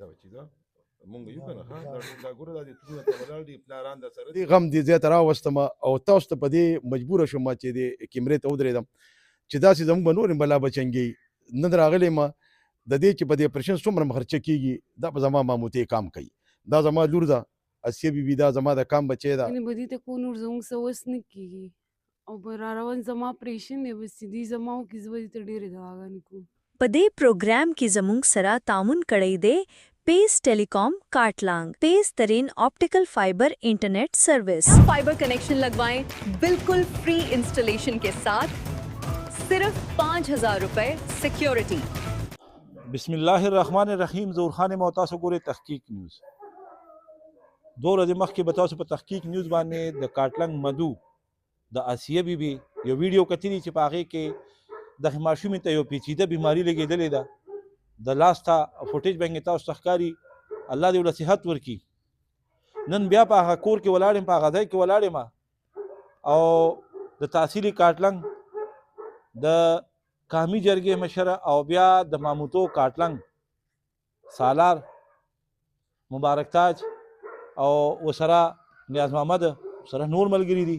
دا بچی دا مونږ یو کنه ها دا ګوره دا دې تونه ته ولاړ دي پلاران د سره دې غم دې زیات راوستم او تاسو ته په دې مجبور شوم چې دې کیمرې ته ودرېدم چې داسې زموږ به نور بلا بچنګي نن راغلی ما د دې چې په دې اپریشن څومره خرچه کیږي دا په زما ماموتې کام کوي دا زما لور ده اسیه بیبي دا زما د کام بچی ده یعنې بدي ته کو نور زموږ څه وس نه کیږي او به را روان زما اپریشن دی بس دې زما وکړي زه به دې ته ډېرې دعاګانې کوم په دې پروګرام کې زموږ سره تعاون کړی دی پیس टेलीकॉम काटलांग तेज तरीन optical fibre internet service fibre connection लगवाएं बिल्कुल फ्री इंस्टॉलेशन के साथ सिर्फ 5,000 रुपए सिक्योरिटी। बिस्मिल्लाहिर्रहमानिर्रहीम ज़ोर खान मोहतासो गोरे तहकीक न्यूज़ दो ورځې مخکې به تاسو په تحقیق نیوز باندې د کاټلنګ مدو د آسیه بیبي یو ویډیو کتلی چې په هغې کې دغه ماشومې ته یو پیچیده بیماري لګېدلې ده د لاسته فوټیج باندې تاسو ته ښکاري الله دې ورله صحت ورکړي نن بیا په هغه کور کې ولاړ یم په هغه ځای کې ولاړ یم او د تحصیلي کاټلنګ د قامي جرګې مشر او بیا د ماموتو کاټلنګ سالار مبارک تاج او وسره نیاز محمد سره نور ملګري دي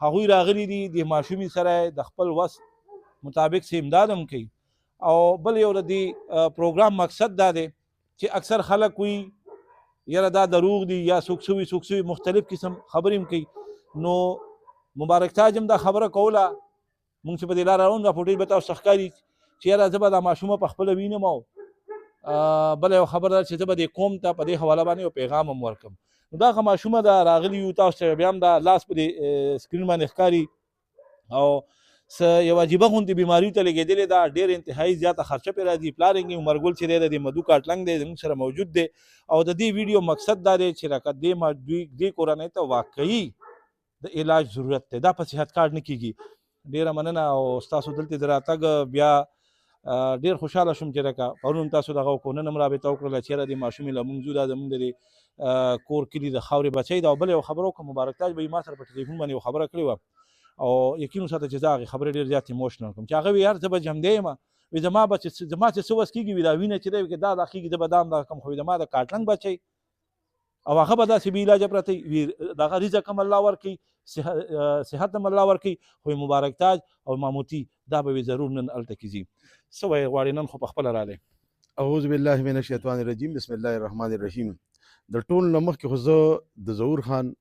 هغوی راغلي دي د ماشومې سره د خپل وس مطابق سه امداد هم کوي او بل یو د دې پروګرام مقصد دا دی چې اکثر خلک وي یاره دا دروغ دي یا څوک سوي مختلف قسم خبرې هم کوي نو مبارک تاج هم دا خبره کوله مونږ چې په دې لاره روان راپورټېج به تاسو ته ښکاري چې یاره زه به دا ماشومه په خپله وینم او بله یو خبره ده چې زه به دې قوم ته په دې حواله باندې یو پیغام هم ورکړم نو دغه ماشومه ده راغلي یو تاسو ته بیا هم دا لاس په دې سکرین باندې ښکاري او یو عجیبه غوندې بیماري ته لګېدلې ده ډېر انتهایي زیاته خرچه پرې راځي پلار یې عمرګل چې دی د مدو کاټلنګ دی زموږ سره موجود دی او د دې ویډیو مقصد دا دی چې لکه دې کورنۍ ته واقعي د علاج ضرورت دی دا په صحت کارډ نه کېږي ډېره مننه او ستاسو دلته د راتګ بیا ډېر خوشحاله شوم چې لکه پرون تاسو دغه وکړو نن هم رابطه وکړله چې یاره دې ماشومې له مونږ ځو دا زمونږ د کور کلي د خاورې بچی ده او بل یو خبره وکړه مبارک تاج به یې ما سره په ټلیفون باندې یو خبره کړې وه او یقین وساته چې زه هغې خبرې ډېر زیات ایموشنل کړم چې هغه وي یار زه به جمدی یم وي زما چې څه وس کېږي وي دا وینه چې دی وي دا کېږي زه به دا هم دغه کړم خو زما د کاټلنګ بچی او هغه به داسې بې علاجه پرته وي دغه رزق هم الله ورکوي صحت هم الله ورکوي خو مبارک تاج او ماموتي دا به وي ضرور نن هلته کې ځي څه وایې غواړې نن خو په خپله رالی اعوذ بالله من الشیطان الرجیم بسم الله الرحمن الرحیم د ټول نه مخکې خو زه د ظهور خان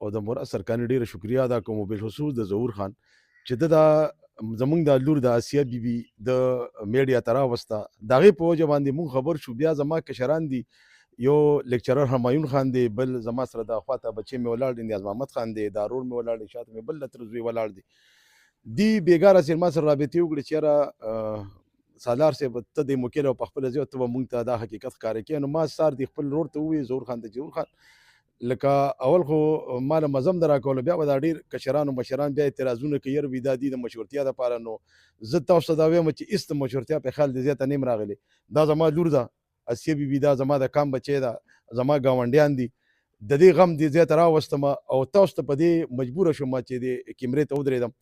او د مور سرکاني ډیره شکریا ادا کوم بالخصوص د ظهور خان چې د زمونږ د لور د آسیه بیبي د میډیا ته راوسته د هغې په وجه باندې مونږ خبر شو بیا زما کشران دي یو لیکچرر همایون خان دی بل زما سره د خواته بچی مې ولاړ دی نیاز محمد خان دی دارور مې ولاړ دی شاته مې بل لتر زوی ولاړ دی دی بېګاره سر ما سره رابطې وکړې چې یاره سالار صاحب ته د موکل او په خپله ځای ته به مونږ ته دا حقیقت ښکاره کوې نو ما سار د خپل ورور ته وویل ظهور خان ته چې ظهور خان لکه اول خو ما له مزم د راکولو بیا به دا ډېر کشران او مشران بیا اعتراضونه کوي یاره وي دا دي د مشورتیا دپاره نو زه تاسو ته دا وایم چې هېڅ د مشورتیا په خیال د زیاته نیم راغلی دا زما لور ده اسیه بیبي دا زما د کام بچی ده زما ګاونډیان دي د دې غم دې زیاته راوستم او تاسو ته په دې مجبوره شوم چې د کیمرې ته ودرېدم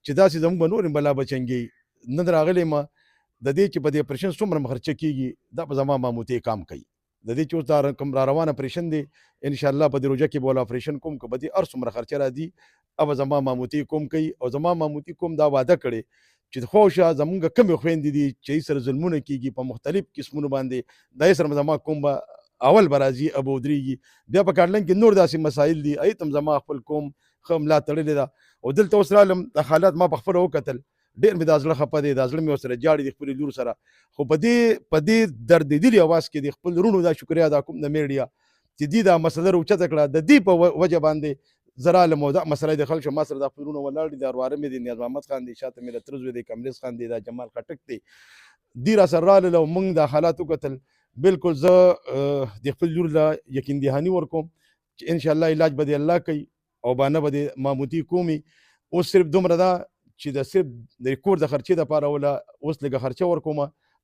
چې داسې زموږ به نور بلا بچنګي نن راغلی ما د دې چې په دې اپریشن څومره خرچه کېږي دا په زما ماموتې کام کوي د دې چې اوس دا کوم را روان اپریشن دی انشاءالله په دې روژه کې به ول اپریشن کوم که به دې هر څومره خرچه راځي او زما ماموتې کوم کوي او زما ماموتې کوم دا واده کړی چې خوشه زمونږ کمې خویندې دي چې سره ظلمونه کېږي په مختلف قسمونو باندې دا سره زما کوم به اول به راځي ابو ودرېږي بیا په کاټلنګ کې نور داسې مسایل دي هغې ته هم زما خپل کوم ښه ملا تړلې ده او دلته اوس رالم د حالات ما په خپله وکتل ډېر مې دا زړه خفه دی دا زړه مې ورسره جاړي د خپلې لور سره خو په دې دردېدلي اواز کې د خپل وروڼو دا شکریا ادا کوم د میډیا چې دوی دا مسله راوچته کړه د دې په وجه باندې زه رالم او دا مسله د خلک شو ما سره دا خپل وروڼه ولاړ دي د ارواره مې دی نیاز محمد خان دی شاته مې د تره زوی دی کملیز خان دی دا جمال خټک دی دوی را سره رالل او موږ دا حالات وکتل بالکل زه د خپل لور له یقین دهاني ورکوم چې انشاءالله علاج به دې الله کوي او بانه به دې ماموتي کومي اوس صرف دومره ده چې د صرف د کور د خرچې دپاره وله اوس لږه خرچه ورکوم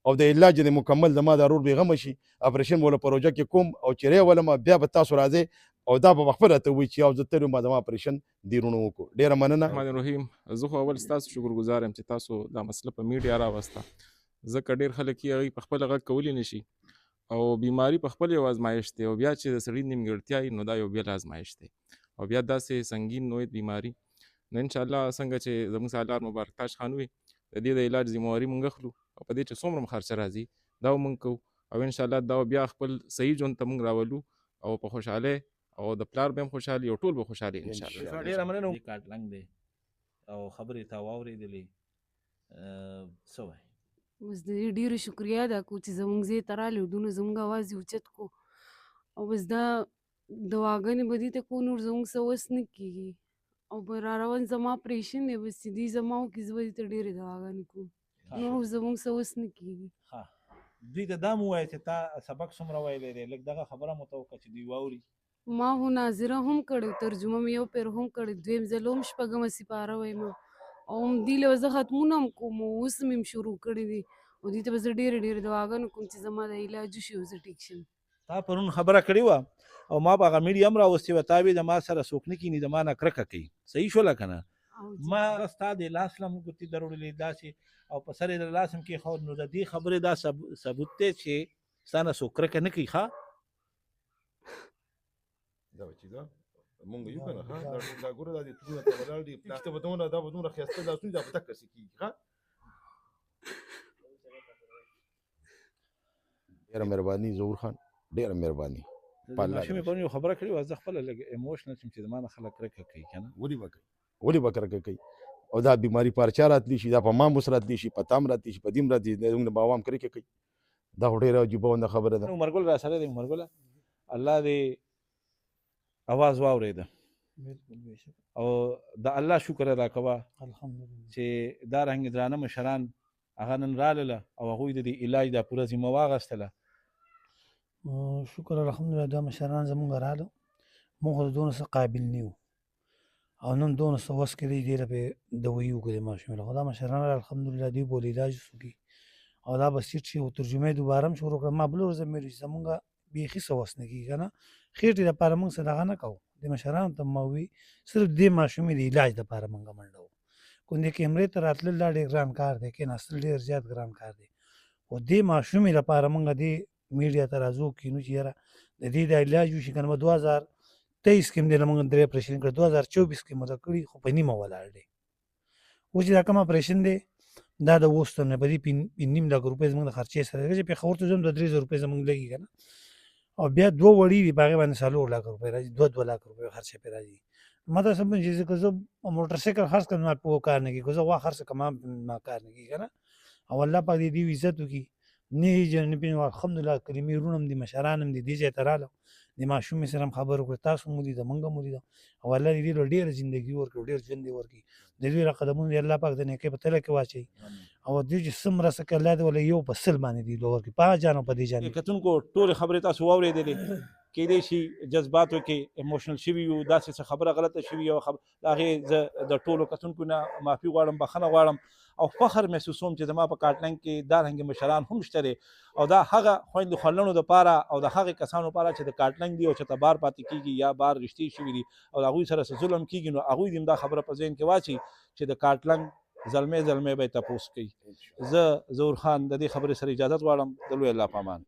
او د علاج د مکمل زما د رور بېغمه شي اپریشن به وله په روژه کې کوم او چې ریولم بیا به تاسو راځئ او دا به خپله ته وایي چې یو زه تر یم زما اپریشن دیرونو وکړو ډېره مننه رحمان الرحیم زه خو اول ستاسو شکرګزار یم چې تاسو دا مسله په میډیا راوسته ځکه ډېر خلک یې هغوی په خپله غږ کولی نه شي او بیماری په خپل یو ازمایښت دی او بیا چې د سړي نیمګړتیا وي نو دا یو بل ازمایښت دی او بیا داسې سنګین نوعیت بیماری نو انشاءالله څنګه چې زموږ سالار مبارک تاج خان وي د دې د علاج ذمواري مونږ اخلو او په دې چې څومره خرچه راځي دا مونږ کوو او انشاءالله دا بیا خپل صحیح ژوند ته مونږ راولو او په خوشحالۍ او د پلار به هم خوشحالي او ټول به خوشحالي انشاءالله. ډېره مننه. کاټلنګ دی او خبرې تا واورېدلې، څه وایي؟ بس د دې ډېره شکریا ادا کوو چې زموږ ځای ته راغلې او دونه زموږ اواز یې اوچت کړو او بس دا دواګانې به دې ته کوو، نور زموږ څه وس نه کېږي او به را روان زما اپرېشن دی، بس چې دې زما وکړي زه به دې ته ډېرې دواګانې کوم، نور زموږ څه وس نه کېږي. دوی ته دا مو ووایه چې تا سبق څومره ویلی دی، لږ دغه خبره مو ته وکړه چې دوی واوري. ما خو ناظره هم کړی، ترجمه مې یو پیر هم کړی، دویم ځل هم شپږمه سپاره وایم او همدې له زه ختمونه هم کوم او اوس مې هم شروع کړي دي او دې ته به زه ډېرې ډېرې دواګانې کوم چې زما د علاج وشي او زه ټیک شم. تا پرون خبره کړې وه او ما به هغه میډیا هم راوستې وه، تا وې د ما سره څوک نه کښېني، د ما نه کرکه کوي، صحیح شوله که نه؟ ما هغه ستا د لاس له هم ګوتې دروړلې داسې او په سر یې د لاس هم کېښود، نو د دې خبرې دا ثبوت دی چې ستا نه څوک کرکه نه کوي. ښه دا چې دا مونږ یو کنه ها دا ګوره دا دې ټول ته ولاړ دي چې به دونه دا بدون خیاسته دا څه دا پټه کسي کیږي. ها ډیره مهرباني ظهور خان، ډیره مهرباني. ماشومې پرون یو خبره کړې وه، زه خپله لږ ایموشنل شم چې زما نه خلک کرکه کوي که نه. ولې به کرکه کوي او دا بیماری په هر چا راتلی شي، دا په ما اوس راتلی شي، په تا هم راتلی شي، په دې هم راتلی شي، زموږ نه به عوام کرکه کوي. دا خو ډېره عجیبه ونده خبره ده. عمرګل را سره دی. عمرګله الله دې اواز واورېده او د الله شکر ادا کوه چې دا رنګ درانه مشران هغه نن رالله او هغوی د دې علاج دا پوره ذمه واخیستله. شکر الحمدلله دا مشران زمونږ راله، مونږ خو د دونه څه قابل نه یو او نن دونه څه وس کې دی دې له به دوایي وکړې ماشومې له خو دا مشران راله الحمدلله دوی بول علاج وکړي او دا به سیټ شي او ترجمه یې دوباره هم شروع کړه. ما بله ورځ مې ویل چې زمونږ بیخي څه وس نه کېږي که نه، خېټې دپاره مونږ څه دغه نه کوو، د مشرانو ته ما ووي صرف دې ماشومې د علاج دپاره مونږ منډه وو. کوندې کیمرې ته راتلل دا ډېر ګران کار دی، کېناستل ډېر زیات ګران کار دی، خو دې ماشومې لپاره مونږ دې میډیا ته راځو کینو چې یاره د دې د علاج وشي که نه. به 2023 کې هم دی له مونږ درې اپرېشن کړی، 2024 کې مو کړي خو په نیمه ولاړ دی. اوس چې دا کوم اپرېشن دی دا د اوس تر نه په دې 5.5 لک روپۍ زموږ د خرچې سره دی چې پېښور ته ځم 2-3 روپۍ زموږ لګي که نه او بیا 2 وړي دي په هغې باندې 4 لک روپۍ راځي، 2 لک روپۍ خرچه پرې راځي. ما ته څه چې که زه موټر سایکل خرڅ کړم ما په کار نه کېږي، که زه غوا خرڅ کړم ما کار نه کېږي که نه. او الله پاک دې دوی عزت وکړي، نه یې نه پېژنم الحمدلله کلمې وروڼه هم دي مشران هم دي دې ځای ته راغلم د ماشومې سره هم خبرې وکړې، تاسو هم ولیده موږ هم ولیده او الله دې دې له ډېره زندګي ورکړي ډېر ژوند دې ورکړي، د دوی را قدمونه دې الله پاک د نیکۍ په تله کې واچوي او دوی چې څه مرسته کوي الله دې ولې یو په سل باندې دې له ورکړي، په هغه جان او په دې جان. کتونکو ټولې خبرې تاسو واورېدلې، کېدای شي جذباتو کې ایموشنل شوي یو، داسې څه خبره غلطه شوي یو، د هغې زه د ټولو کتونکو نه معافي غواړم، بخښنه غواړم او فخر محسوسوم چې زما په کاټلنګ کې دا رنګې مشران هم شته دی او دا هغه خویندو خلنو دپاره او د هغې کسانو لپاره چې د کاټلنګ دي او چې ته بار پاتې کېږي یا بار رښتې شوي دي او د هغوی سره څه ظلم کېږي، نو هغوی دې هم دا خبره په ذهن کې واچوي چې د کاټلنګ زلمی به یې تپوس کوي. زه ظهور خان د دې خبرې سره اجازت غواړم. د لوی الله په امان.